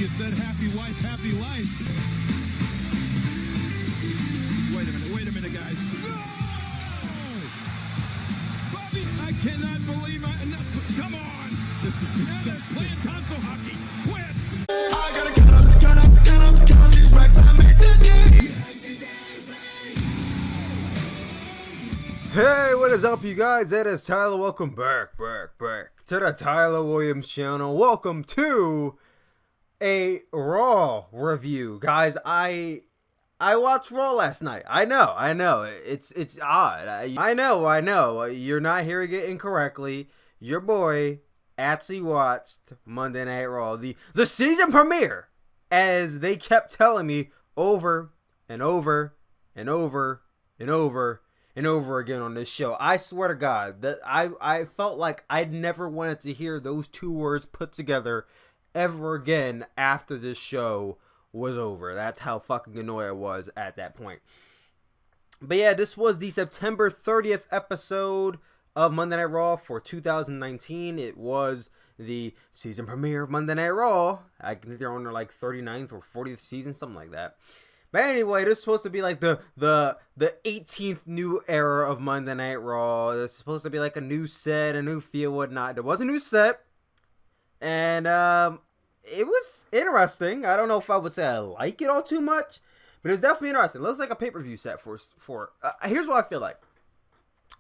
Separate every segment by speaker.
Speaker 1: you said happy wife, happy life. Wait a minute, guys. No! Bobby, I cannot believe come on! This is disgusting. They're playing tonsil hockey. Quit! I gotta count up these racks I made today.
Speaker 2: Hey, what is up, you guys? It is Tyler. Welcome back to the Tyler Williams channel. Welcome to a Raw review, guys. I watched Raw last night. I know. It's odd. I know. You're not hearing it incorrectly. Your boy actually watched Monday Night Raw, the season premiere, as they kept telling me over and over and over and over and over again on this show. I swear to God that I felt like I'd never wanted to hear those two words put together ever again after this show was over. That's how fucking annoyed I was at that point. But yeah, this was the September 30th episode of Monday Night Raw for 2019. It was the season premiere of Monday Night Raw. I think they're on their like 39th or 40th season, something like that. But anyway, this is supposed to be like the 18th new era of Monday Night Raw. It's supposed to be like a new set, a new feel, whatnot. There was a new set, and it was interesting. I don't know if I would say I like it all too much, but it was definitely interesting. It looks like a pay-per-view set for here's what I feel like.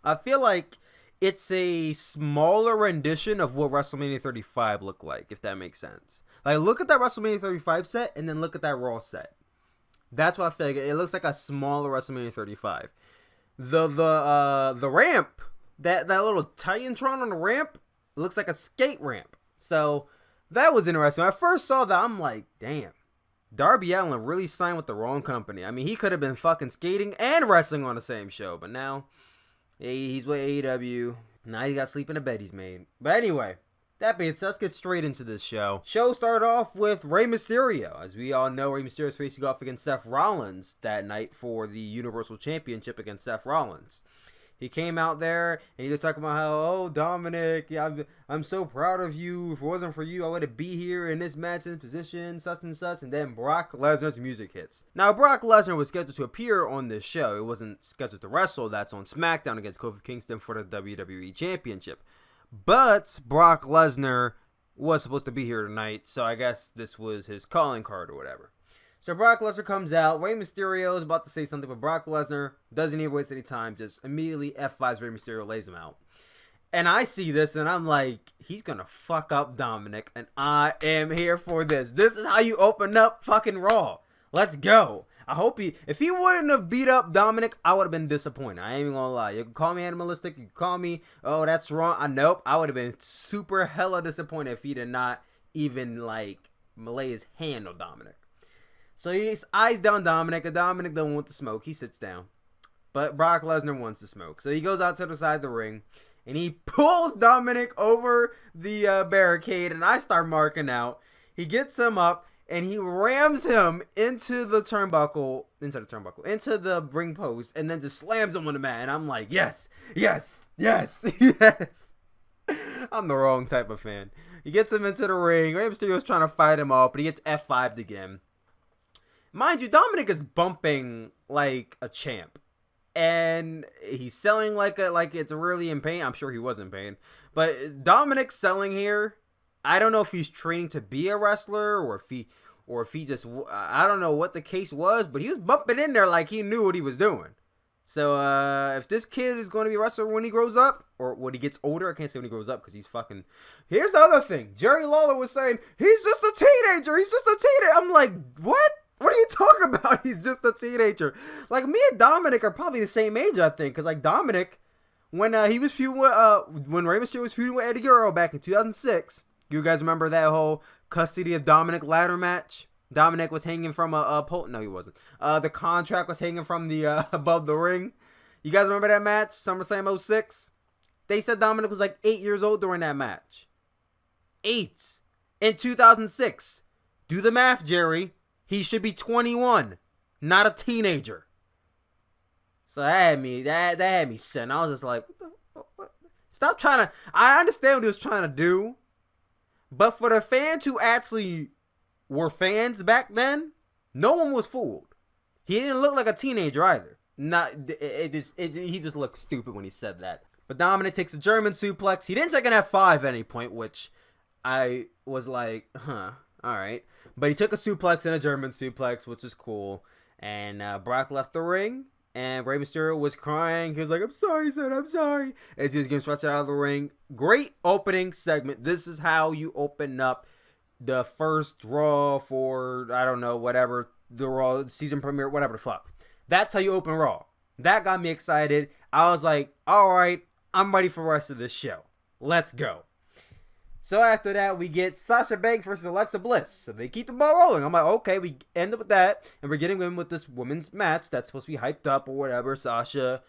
Speaker 2: I feel like it's a smaller rendition of what WrestleMania 35 looked like, if that makes sense. Like, look at that WrestleMania 35 set, and then look at that Raw set. That's what I feel like. It looks like a smaller WrestleMania 35. The ramp, that little Titantron on the ramp, looks like a skate ramp. So that was interesting. When I first saw that, I'm like, damn, Darby Allin really signed with the wrong company. I mean, he could have been fucking skating and wrestling on the same show, but now he's with AEW. Now he got sleep in a bed he's made. But anyway, that being said, let's get straight into this show. Show started off with Rey Mysterio. As we all know, Rey Mysterio is facing off against Seth Rollins that night for the Universal Championship against Seth Rollins. He came out there and he was talking about how, oh, Dominic, yeah, I'm so proud of you. If it wasn't for you, I wouldn't be here in this match, in this position, such and such. And then Brock Lesnar's music hits. Now, Brock Lesnar was scheduled to appear on this show. It wasn't scheduled to wrestle. That's on SmackDown against Kofi Kingston for the WWE Championship. But Brock Lesnar was supposed to be here tonight, so I guess this was his calling card or whatever. So Brock Lesnar comes out. Rey Mysterio is about to say something, but Brock Lesnar doesn't even waste any time. Just immediately F5s Rey Mysterio, lays him out. And I see this, and I'm like, he's going to fuck up Dominic, and I am here for this. This is how you open up fucking Raw. Let's go. I hope if he wouldn't have beat up Dominic, I would have been disappointed. I ain't even gonna lie. You can call me animalistic. You can call me, oh, that's wrong. Nope. I would have been super hella disappointed if he did not even, like, lay his hand on Dominic. So he eyes down Dominic, and Dominic don't want to smoke. He sits down. But Brock Lesnar wants to smoke. So he goes out to the side of the ring, and he pulls Dominic over the barricade, and I start marking out. He gets him up, and he rams him into the ring post, and then just slams him on the mat. And I'm like, yes. I'm the wrong type of fan. He gets him into the ring. Rey Mysterio's trying to fight him off, but he gets F5'd again. Mind you, Dominic is bumping like a champ. And he's selling like it's really in pain. I'm sure he was in pain. But Dominic's selling here. I don't know if he's training to be a wrestler or if he just, I don't know what the case was, but he was bumping in there like he knew what he was doing. So if this kid is going to be a wrestler when he grows up, or when he gets older, I can't say when he grows up because he's fucking. Here's the other thing. Jerry Lawler was saying, he's just a teenager. I'm like, what? What are you talking about? He's just a teenager. Like, me and Dominic are probably the same age, I think. Because, like, Dominic, when he was feuding with, when Rey Mysterio was feuding with Eddie Guerrero back in 2006, you guys remember that whole custody of Dominic ladder match? Dominic was hanging from a pole. No, he wasn't. The contract was hanging from the above the ring. You guys remember that match? SummerSlam 06? They said Dominic was like 8 years old during that match. 8. In 2006. Do the math, Jerry. He should be 21. Not a teenager. So that had me sent. I was just like, what? Stop trying to. I understand what he was trying to do, but for the fan to actually were fans back then, no one was fooled. He didn't look like a teenager either. He just looked stupid when he said that. But Dominic takes a German suplex. He didn't take an F5 at any point, which I was like, huh, all right. But he took a suplex and a German suplex, which is cool. And Brock left the ring, and Rey Mysterio was crying. He was like, I'm sorry, son, I'm sorry. As he was getting stretched out of the ring. Great opening segment. This is how you open up the first Raw for, I don't know, whatever, the Raw season premiere, whatever the fuck. That's how you open Raw. That got me excited. I was like, all right, I'm ready for the rest of this show. Let's go. So after that, we get Sasha Banks versus Alexa Bliss. So they keep the ball rolling. I'm like, okay, we end up with that. And we're getting in with this women's match that's supposed to be hyped up or whatever. Sasha,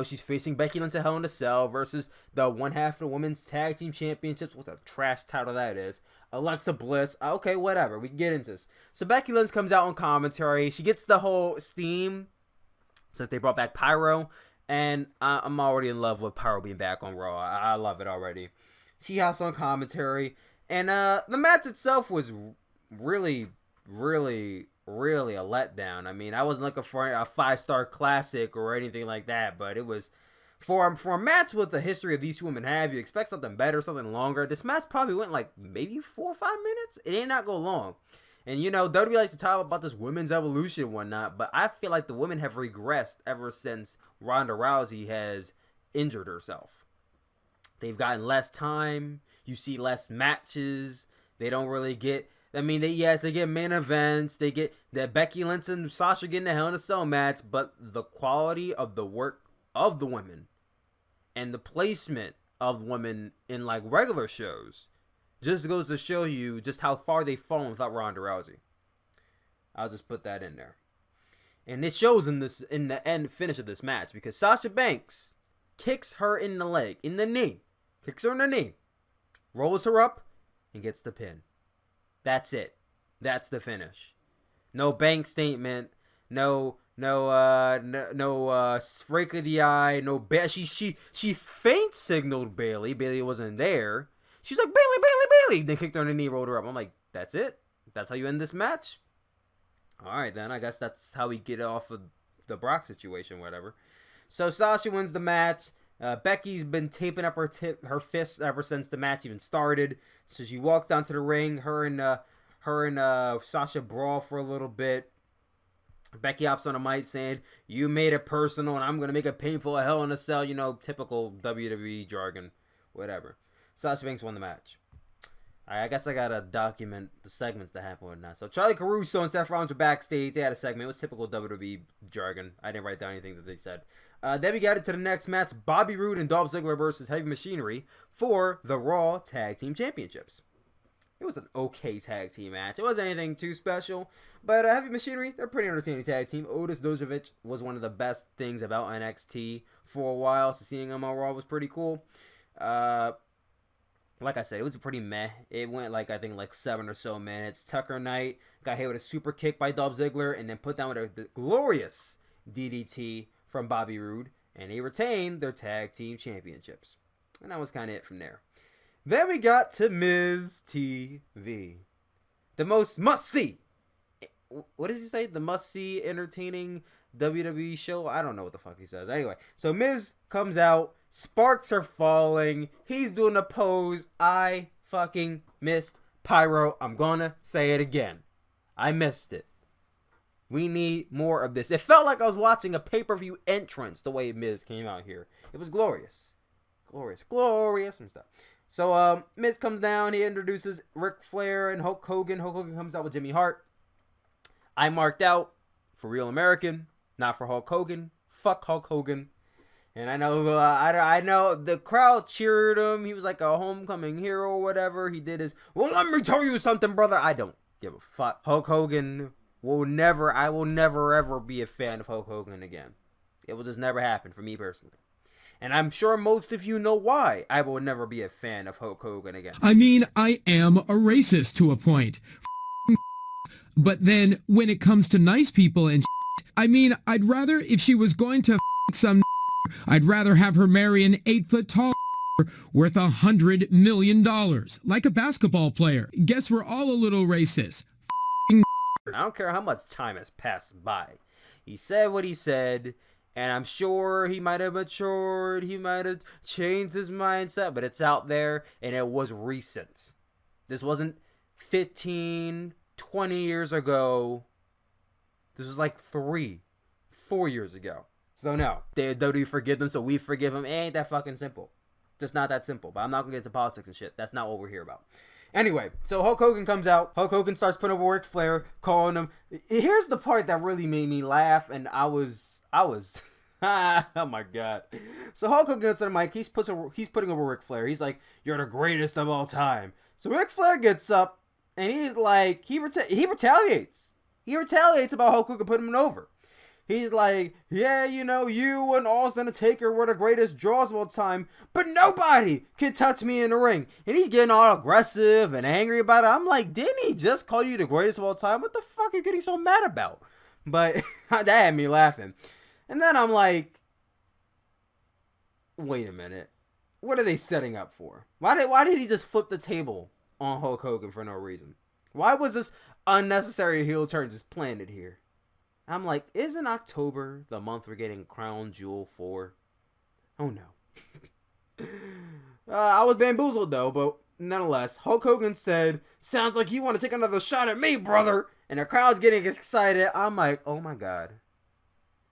Speaker 2: she's facing Becky Lynch at Hell in a Cell versus the one half of the Women's Tag Team Championships. What a trash title that is. Alexa Bliss. Okay, whatever. We can get into this. So Becky Lynch comes out on commentary. She gets the whole steam since they brought back Pyro. And I'm already in love with Pyro being back on Raw. I love it already. She hops on commentary, and the match itself was really, really, really a letdown. I mean, I wasn't looking for a 5-star classic or anything like that, but it was for a match with the history of these two women have. You expect something better, something longer. This match probably went like maybe 4 or 5 minutes. It did not go long. And WWE likes to talk about this women's evolution and whatnot, but I feel like the women have regressed ever since Ronda Rousey has injured herself. They've gotten less time. You see less matches. They don't really get. I mean, they get main events. They get that Becky Lynch and Sasha getting a Hell in a Cell match, but the quality of the work of the women and the placement of women in like regular shows just goes to show you just how far they've fallen without Ronda Rousey. I'll just put that in there, and it shows in the end finish of this match because Sasha Banks kicks her in the knee. Kicks her in the knee, rolls her up, and gets the pin. That's it. That's the finish. No bank statement. No freak of the eye. No she faint signaled Bayley. Bayley wasn't there. She's like Bayley. Then kicked her in the knee, rolled her up. I'm like, that's it. That's how you end this match. All right, then I guess that's how we get off of the Brock situation, whatever. So Sasha wins the match. Becky's been taping up her fists ever since the match even started. So she walked down to the ring. Her and Sasha brawl for a little bit. Becky hops on a mic saying, "You made it personal, and I'm gonna make it painful. A Hell in a Cell." Typical WWE jargon, whatever. Sasha Banks won the match. I guess I gotta document the segments that happened with that. So Charlie Caruso and Seth Rollins were backstage. They had a segment. It was typical WWE jargon. I didn't write down anything that they said. Then we got into the next match. Bobby Roode and Dolph Ziggler versus Heavy Machinery for the Raw Tag Team Championships. It was an okay tag team match. It wasn't anything too special. But Heavy Machinery, they're a pretty entertaining tag team. Otis Dozovic was one of the best things about NXT for a while. So seeing him on Raw was pretty cool. Like I said, it was a pretty meh. It went I think 7 or so minutes. Tucker Knight got hit with a super kick by Dolph Ziggler and then put down with a glorious DDT from Bobby Roode. And they retained their tag team championships. And that was kind of it from there. Then we got to Miz TV. The most must-see. What does he say? The must-see entertaining WWE show? I don't know what the fuck he says. Anyway, so Miz comes out. Sparks are falling. He's doing a pose. I fucking missed Pyro. I'm gonna say it again. I missed it. We need more of this. It felt like I was watching a pay-per-view entrance the way Miz came out here. It was glorious. Glorious and stuff. So, Miz comes down. He introduces Ric Flair and Hulk Hogan. Hulk Hogan comes out with Jimmy Hart. I marked out for Real American, not for Hulk Hogan. Fuck Hulk Hogan. And I know the crowd cheered him. He was like a homecoming hero or whatever. He did his, well, let me tell you something, brother. I don't give a fuck. Hulk Hogan I will never ever be a fan of Hulk Hogan again. It will just never happen for me personally. And I'm sure most of you know why I will never be a fan of Hulk Hogan again.
Speaker 3: I mean, I am a racist to a point. But then when it comes to nice people and I mean, I'd rather, if she was going to some I'd rather have her marry an 8-foot tall worth $100 million, like a basketball player. Guess we're all a little racist.
Speaker 2: I don't care how much time has passed by. He said what he said, and I'm sure he might have matured, he might have changed his mindset, but it's out there, and it was recent. This wasn't 15, 20 years ago. This was like 3, 4 years ago. So no, WWE forgive them, so we forgive them. It ain't that fucking simple. Just not that simple. But I'm not gonna get into politics and shit. That's not what we're here about. Anyway, so Hulk Hogan comes out. Hulk Hogan starts putting over Ric Flair, calling him. Here's the part that really made me laugh, and I was, oh my god. So Hulk Hogan gets on the mic. He's putting over Ric Flair. He's like, "You're the greatest of all time." So Ric Flair gets up, and he's like, he retaliates. He retaliates about Hulk Hogan putting him over. He's like, yeah, you know, you and Austin and Taker were the greatest draws of all time, but nobody can touch me in the ring. And he's getting all aggressive and angry about it. I'm like, didn't he just call you the greatest of all time? What the fuck are you getting so mad about? But that had me laughing. And then I'm like, wait a minute. What are they setting up for? Why did he just flip the table on Hulk Hogan for no reason? Why was this unnecessary heel turn just planted here? I'm like, isn't October the month we're getting Crown Jewel for? Oh no. I was bamboozled though, but nonetheless, Hulk Hogan said, "Sounds like you want to take another shot at me, brother." And the crowd's getting excited. I'm like, oh my god.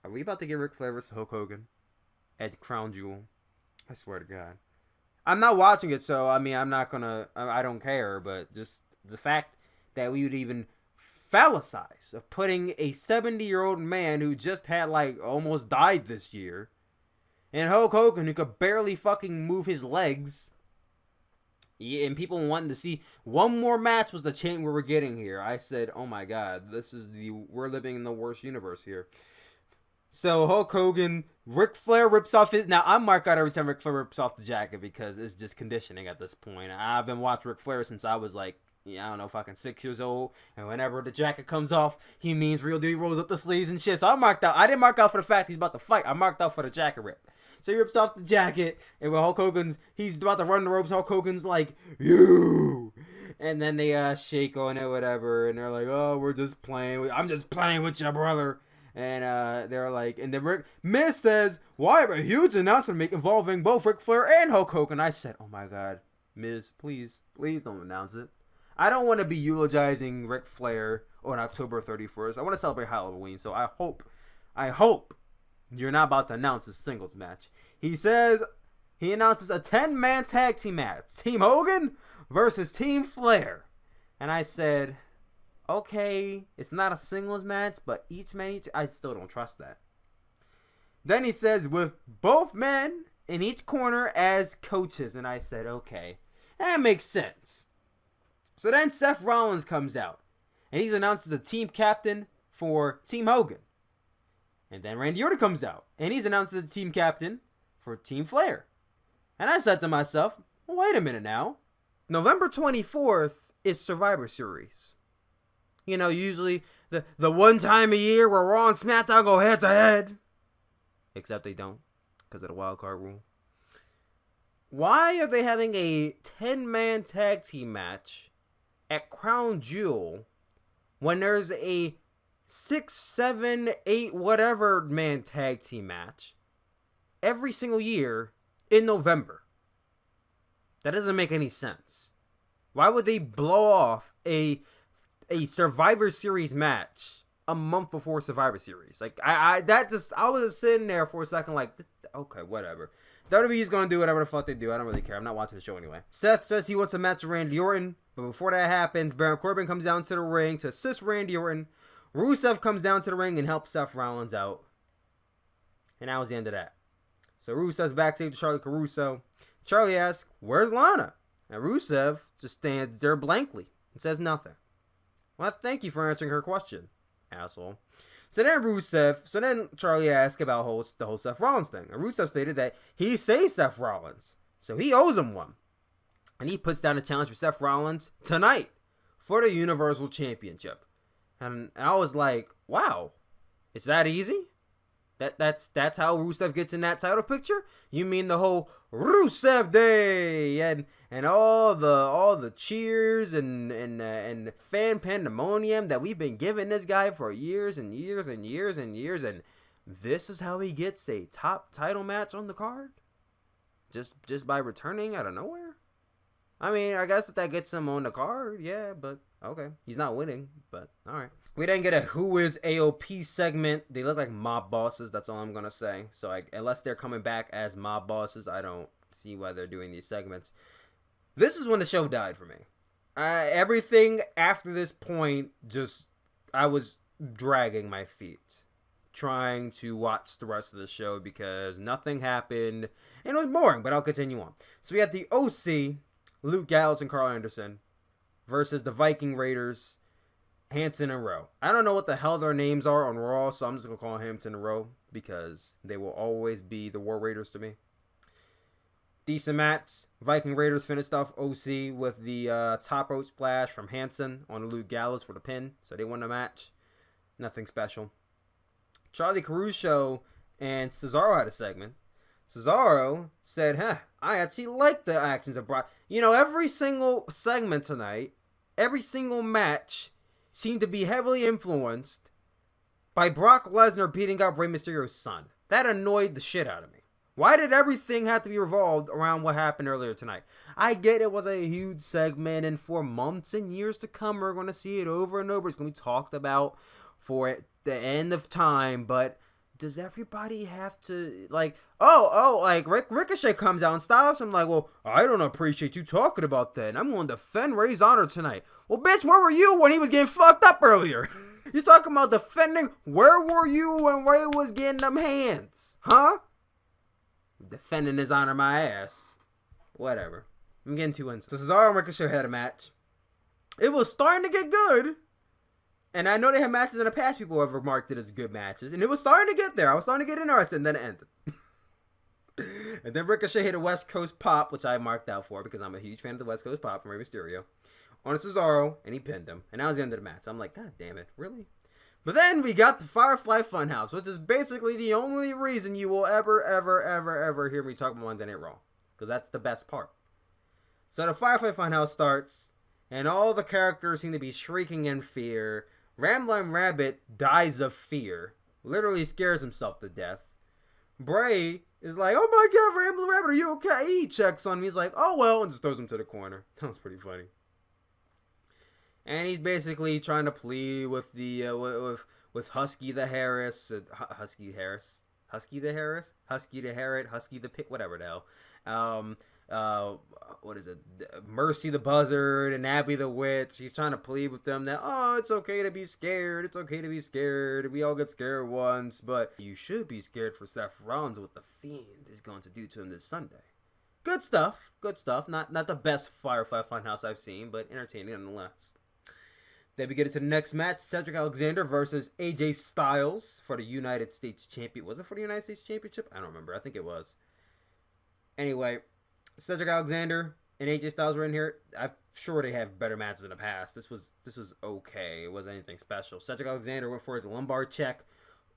Speaker 2: Are we about to get Ric Flair versus Hulk Hogan at Crown Jewel? I swear to God. I'm not watching it, so I mean, I'm not gonna, I don't care, but just the fact that we would even fallicize of putting a 70-year-old man who just had like almost died this year and Hulk Hogan who could barely fucking move his legs, and people wanting to see one more match was the chant we were getting here. I said, oh my god, we're living in the worst universe here. So Hulk Hogan, Ric Flair rips off his, now I'm marked out every time Ric Flair rips off the jacket because it's just conditioning at this point. I've been watching Ric Flair since I was like, I don't know, fucking 6 years old. And whenever the jacket comes off, he means real deal. He rolls up the sleeves and shit. So I'm marked out. I didn't mark out for the fact he's about to fight. I marked out for the jacket rip. So he rips off the jacket. And when Hulk Hogan's, he's about to run the ropes, Hulk Hogan's like, you. And then they shake on it, whatever. And they're like, oh, we're just playing. I'm just playing with your brother. And they're like, and then Miz says, well, I have a huge announcement to make involving both Ric Flair and Hulk Hogan. I said, oh my god, Miz, please don't announce it. I don't want to be eulogizing Ric Flair on October 31st. I want to celebrate Halloween, so I hope you're not about to announce a singles match. He announces a 10-man tag team match. Team Hogan versus Team Flair. And I said, okay, it's not a singles match, but I still don't trust that. Then he says, with both men in each corner as coaches. And I said, okay, that makes sense. So then Seth Rollins comes out, and he's announced as a team captain for Team Hogan. And then Randy Orton comes out, and he's announced as a team captain for Team Flair. And I said to myself, well, wait a minute now. November 24th is Survivor Series. You know, usually the one time a year where Raw and SmackDown go head to head. Except they don't, because of the wild card rule. Why are they having a 10-man tag team match at Crown Jewel when there's a 6, 7, 8, whatever man tag team match every single year in November? That doesn't make any sense. Why would they blow off a Survivor Series match a month before Survivor Series? Like, I was just sitting there for a second like, okay, whatever. WWE's gonna do whatever the fuck they do. I don't really care. I'm not watching the show anyway. Seth says he wants a match with Randy Orton, but before that happens, Baron Corbin comes down to the ring to assist Randy Orton. Rusev comes down to the ring and helps Seth Rollins out. And that was the end of that. So Rusev's backstage to Charlie Caruso. Charlie asks, where's Lana? And Rusev just stands there blankly and says nothing. Well, thank you for answering her question, asshole. So then Charlie asked about the whole Seth Rollins thing. And Rusev stated that he saved Seth Rollins, so he owes him one. And he puts down a challenge for Seth Rollins tonight for the Universal Championship. And I was like, wow, it's that easy? That's how Rusev gets in that title picture? You mean the whole Rusev Day and all the cheers and fan pandemonium that we've been giving this guy for years and years and years and years, and this is how he gets a top title match on the card? Just by returning out of nowhere? I mean, I guess that gets him on the card, yeah, but okay. He's not winning, but alright. We didn't get a Who is AOP segment. They look like mob bosses, that's all I'm going to say. So unless they're coming back as mob bosses, I don't see why they're doing these segments. This is when the show died for me. Everything after this point, I was dragging my feet, trying to watch the rest of the show because nothing happened, and it was boring, but I'll continue on. So we had the OC, Luke Gallows and Carl Anderson, versus the Viking Raiders, Hanson and Rowe. I don't know what the hell their names are on Raw, so I'm just going to call Hanson and Rowe because they will always be the War Raiders to me. Decent match. Viking Raiders finished off OC with the top rope splash from Hanson on Luke Gallows for the pin, so they won the match. Nothing special. Charlie Caruso and Cesaro had a segment. Cesaro said, I actually like the actions of Brock. You know, every single segment tonight, every single match seemed to be heavily influenced by Brock Lesnar beating up Rey Mysterio's son. That annoyed the shit out of me. Why did everything have to be revolved around what happened earlier tonight? I get it was a huge segment, and for months and years to come, we're going to see it over and over. It's going to be talked about for the end of time, but does everybody have to, like, like Ricochet comes out and stops him, like, well, I don't appreciate you talking about that, and I'm going to defend Ray's honor tonight. Well, bitch, where were you when he was getting fucked up earlier? You're talking about defending? Where were you when Ray was getting them hands? Huh? Defending his honor, my ass. Whatever. I'm getting too into it. So Cesaro and Ricochet had a match. It was starting to get good. And I know they had matches in the past people have remarked it as good matches. And it was starting to get there. I was starting to get interested, and then it ended. And then Ricochet hit a West Coast pop, which I marked out for because I'm a huge fan of the West Coast pop from Rey Mysterio, on Cesaro, and he pinned him. And that was the end of the match. I'm like, God damn it, really? But then we got the Firefly Funhouse, which is basically the only reason you will ever hear me talk about Monday Night Raw. Because that's the best part. So the Firefly Funhouse starts, and all the characters seem to be shrieking in fear. Ramblin' Rabbit dies of fear. Literally scares himself to death. Bray is like, oh my god, Ramblin' Rabbit, are you okay? He checks on me. He's like, oh well, and just throws him to the corner. That was pretty funny. And he's basically trying to plead with the with Husky the Harris, Husky the Harrot, Husky the Pick, whatever the hell. What is it? Mercy the Buzzard and Abby the Witch. He's trying to plead with them that, oh, it's okay to be scared. It's okay to be scared. We all get scared once, but you should be scared for Seth Rollins, what the Fiend is going to do to him this Sunday. Good stuff. Good stuff. Not the best Firefly Funhouse I've seen, but entertaining nonetheless. Then we get into the next match, Cedric Alexander versus AJ Styles for the United States Championship. Was it for the United States Championship? I don't remember. I think it was. Anyway, Cedric Alexander and AJ Styles were in here. I'm sure they have better matches in the past. This was okay. It wasn't anything special. Cedric Alexander went for his lumbar check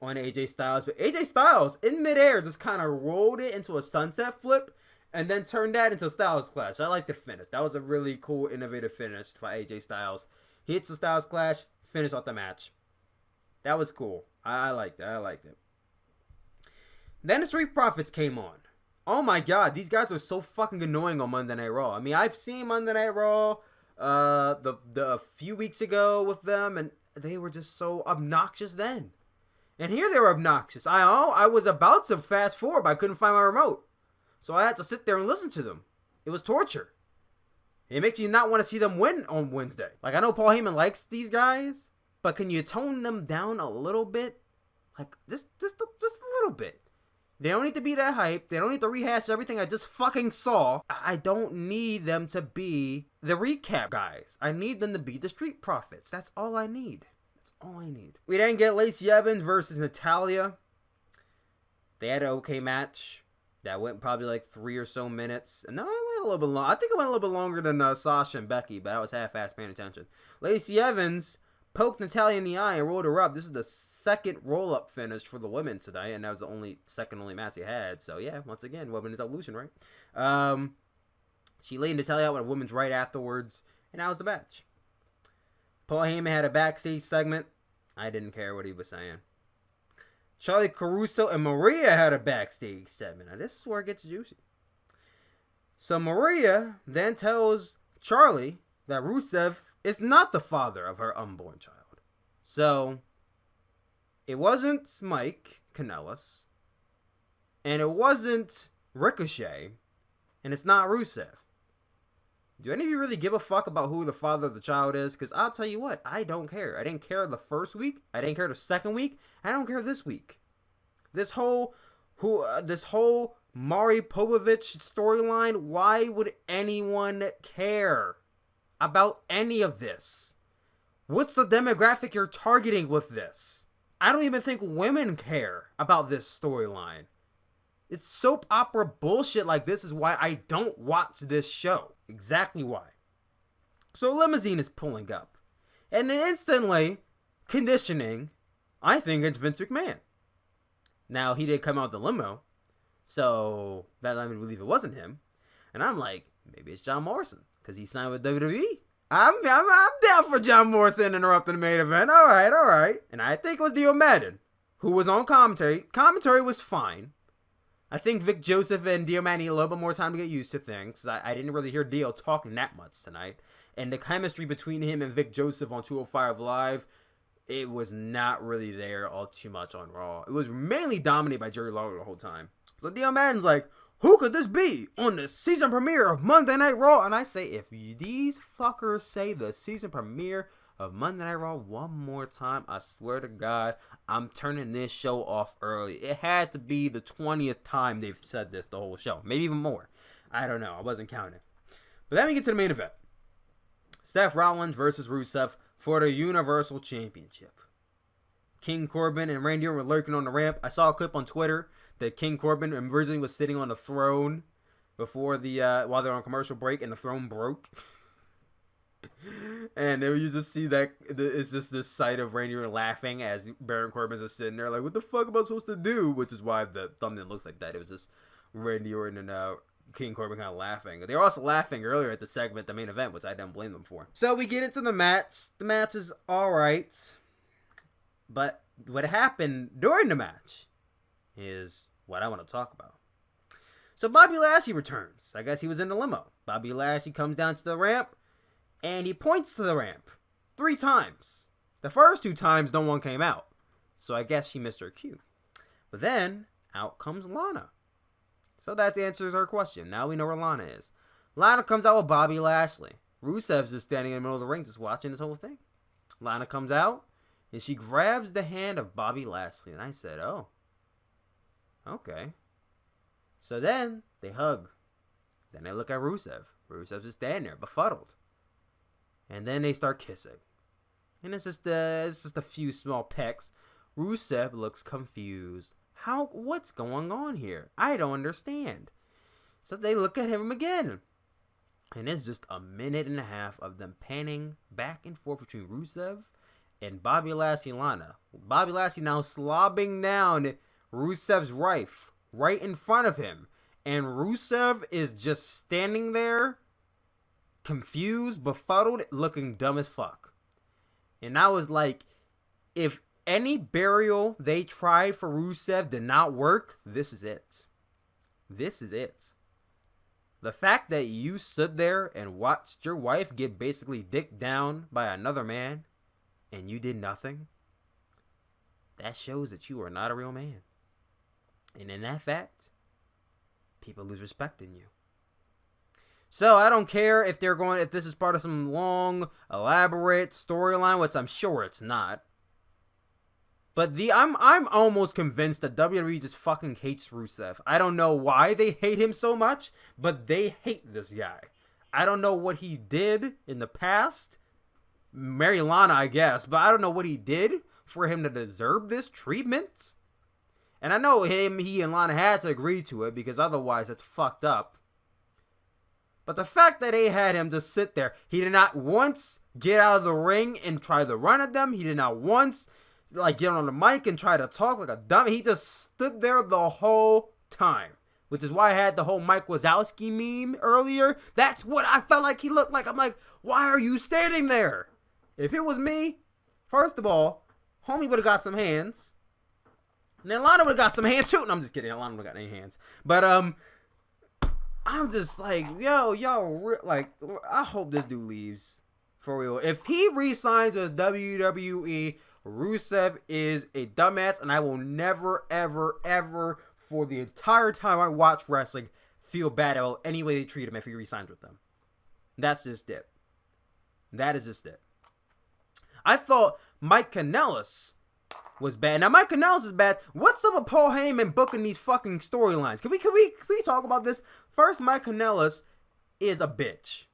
Speaker 2: on AJ Styles, but AJ Styles in midair just kind of rolled it into a sunset flip and then turned that into a Styles Clash. I like the finish. That was a really cool, innovative finish for AJ Styles. He hits the Styles Clash, finish off the match. That was cool. I liked it. I liked it. Then the Street Profits came on. Oh my god, these guys are so fucking annoying on Monday Night Raw. I mean, I've seen Monday Night Raw a few weeks ago with them, and they were just so obnoxious then. And here they were obnoxious. I was about to fast forward, but I couldn't find my remote. So I had to sit there and listen to them. It was torture. It makes you not want to see them win on Wednesday. Like, I know Paul Heyman likes these guys, but can you tone them down a little bit? Like, just a little bit. They don't need to be that hype. They don't need to rehash everything I just fucking saw. I don't need them to be the recap guys. I need them to be the Street Profits. That's all I need. That's all I need. We then get Lacey Evans versus Natalya. They had an okay match. That went probably like 3 or so minutes. No, it went a little bit long. I think it went a little bit longer than Sasha and Becky, but I was half-assed paying attention. Lacey Evans poked Natalya in the eye and rolled her up. This is the second roll-up finish for the women tonight, and that was the second only match they had. So yeah, once again, women's evolution, right? She laid Natalya out with a women's right afterwards, and that was the match. Paul Heyman had a backstage segment. I didn't care what he was saying. Charlie Caruso and Maria had a backstage segment. Now this is where it gets juicy. So Maria then tells Charlie that Rusev is not the father of her unborn child. So it wasn't Mike Kanellis, and it wasn't Ricochet, and it's not Rusev. Do any of you really give a fuck about who the father of the child is? Because I'll tell you what, I don't care. I didn't care the first week. I didn't care the second week. I don't care this week. This whole Maury Povich storyline, why would anyone care about any of this? What's the demographic you're targeting with this? I don't even think women care about this storyline. It's soap opera bullshit like this is why I don't watch this show. Exactly why. So limousine is pulling up. And instantly conditioning, I think it's Vince McMahon. Now, he did come out the limo, so that led me to believe it wasn't him. And I'm like, maybe it's John Morrison, because he signed with WWE. I'm down for John Morrison interrupting the main event. All right. And I think it was Dio Madden, who was on commentary. Commentary was fine. I think Vic Joseph and Dio Madden need a little bit more time to get used to things. I didn't really hear Dio talking that much tonight. And the chemistry between him and Vic Joseph on 205 Live, it was not really there all too much on Raw. It was mainly dominated by Jerry Lawler the whole time. So Dio Madden's like, who could this be on the season premiere of Monday Night Raw? And I say, if these fuckers say the season premiere of Monday Night Raw one more time, I swear to God, I'm turning this show off early. It had to be the 20th time they've said this the whole show. Maybe even more. I don't know. I wasn't counting. But then we get to the main event. Seth Rollins versus Rusev for the Universal Championship. King Corbin and Randy Orton were lurking on the ramp. I saw a clip on Twitter that King Corbin originally was sitting on the throne before while they're on commercial break, and the throne broke. And you just see that it's just this sight of Randy Orton laughing as Baron Corbin's just sitting there like, what the fuck am I supposed to do? Which is why the thumbnail looks like that. It was just Randy Orton and King Corbin kind of laughing. They were also laughing earlier at the segment, the main event, which I don't blame them for. So we get into the match. The match is alright. But what happened during the match is what I want to talk about. So Bobby Lashley returns. I guess he was in the limo. Bobby Lashley comes down to the ramp, and he points to the ramp 3 times. The first 2 times, no one came out. So I guess she missed her cue. But then, out comes Lana. So that answers her question. Now we know where Lana is. Lana comes out with Bobby Lashley. Rusev's just standing in the middle of the ring just watching this whole thing. Lana comes out, and she grabs the hand of Bobby Lashley. And I said, oh, okay. So then, they hug. Then they look at Rusev. Rusev's just standing there, befuddled. And then they start kissing. And it's just a few small pecks. Rusev looks confused. What's going on here? I don't understand. So they look at him again. And it's just a minute and a half of them panning back and forth between Rusev and Bobby Lashley and Lana. Bobby Lashley now slobbing down Rusev's wife right in front of him. And Rusev is just standing there, confused, befuddled, looking dumb as fuck. And I was like, if any burial they tried for Rusev did not work, this is it. This is it. The fact that you stood there and watched your wife get basically dicked down by another man and you did nothing, that shows that you are not a real man. And in that fact, people lose respect in you. So I don't care if this is part of some long, elaborate storyline, which I'm sure it's not. But I'm almost convinced that WWE just fucking hates Rusev. I don't know why they hate him so much, but they hate this guy. I don't know what he did in the past. Marry Lana, I guess, but I don't know what he did for him to deserve this treatment. And I know he and Lana had to agree to it, because otherwise it's fucked up. But the fact that they had him just sit there, he did not once get out of the ring and try to run at them. He did not once like get on the mic and try to talk like a dummy. He just stood there the whole time, which is why I had the whole Mike Wazowski meme earlier. That's what I felt like he looked like. I'm like, why are you standing there? If it was me, first of all, homie would have got some hands. And then Lana would have got some hands too. No, I'm just kidding. Lana would have got any hands. But I'm just like, like, I hope this dude leaves. For real. If he re-signs with WWE, Rusev is a dumbass, and I will never, ever, ever, for the entire time I watch wrestling, feel bad about any way they treat him if he re-signs with them. That's just it. That is just it. I thought Mike Kanellis was bad. Now, Mike Kanellis is bad. What's up with Paul Heyman booking these fucking storylines? Can we talk about this? First, Mike Kanellis is a bitch.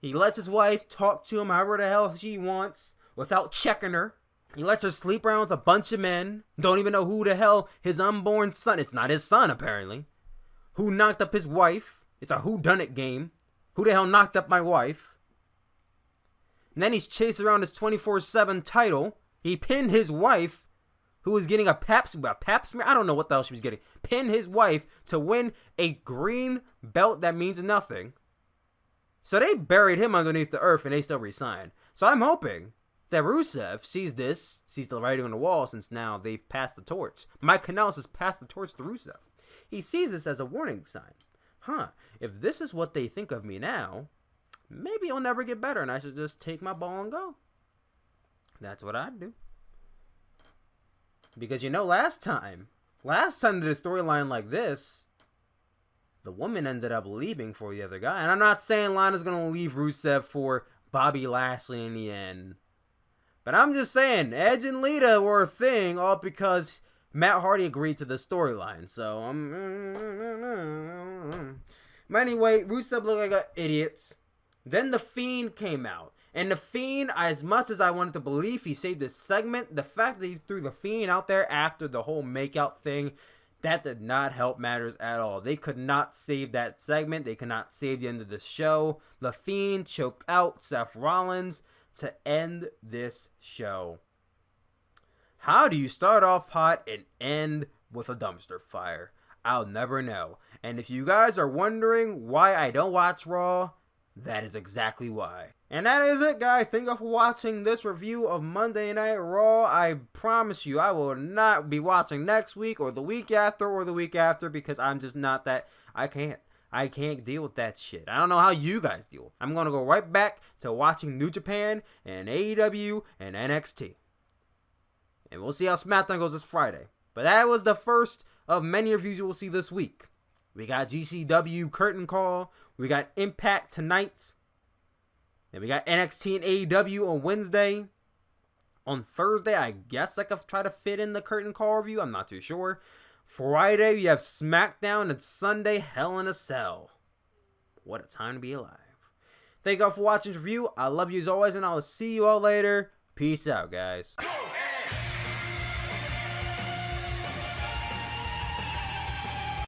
Speaker 2: He lets his wife talk to him however the hell she wants without checking her. He lets her sleep around with a bunch of men. Don't even know who the hell his unborn son. It's not his son, apparently. Who knocked up his wife. It's a whodunit game. Who the hell knocked up my wife? And then he's chasing around his 24/7 title. He pinned his wife, who was getting a pap smear. I don't know what the hell she was getting. Pinned his wife to win a green belt that means nothing. So they buried him underneath the earth and they still re-signed. So I'm hoping that Rusev sees the writing on the wall, since now they've passed the torch. Mike Kanellis has passed the torch to Rusev. He sees this as a warning sign. If this is what they think of me now, maybe it'll never get better and I should just take my ball and go. That's what I'd do. Because last time they did a storyline like this, the woman ended up leaving for the other guy. And I'm not saying Lana's going to leave Rusev for Bobby Lashley in the end. But I'm just saying, Edge and Lita were a thing all because Matt Hardy agreed to the storyline. So, But anyway, Rusev looked like an idiot. Then The Fiend came out. And The Fiend, as much as I wanted to believe he saved this segment, the fact that he threw The Fiend out there after the whole makeout thing, that did not help matters at all. They could not save that segment. They could not save the end of the show. The Fiend choked out Seth Rollins to end this show. How do you start off hot and end with a dumpster fire? I'll never know. And if you guys are wondering why I don't watch Raw, that is exactly why. And that is it, guys. Thank you for watching this review of Monday Night Raw. I promise you, I will not be watching next week or the week after because I'm just not that. I can't deal with that shit. I don't know how you guys deal. I'm going to go right back to watching New Japan and AEW and NXT. And we'll see how SmackDown goes this Friday. But that was the first of many reviews you will see this week. We got GCW Curtain Call. We got Impact tonight. Then we got NXT and AEW on Wednesday. On Thursday, I guess I could try to fit in the Curtain Call review. I'm not too sure. Friday, we have SmackDown. And Sunday, Hell in a Cell. What a time to be alive. Thank you all for watching this review. I love you as always, and I will see you all later. Peace out, guys.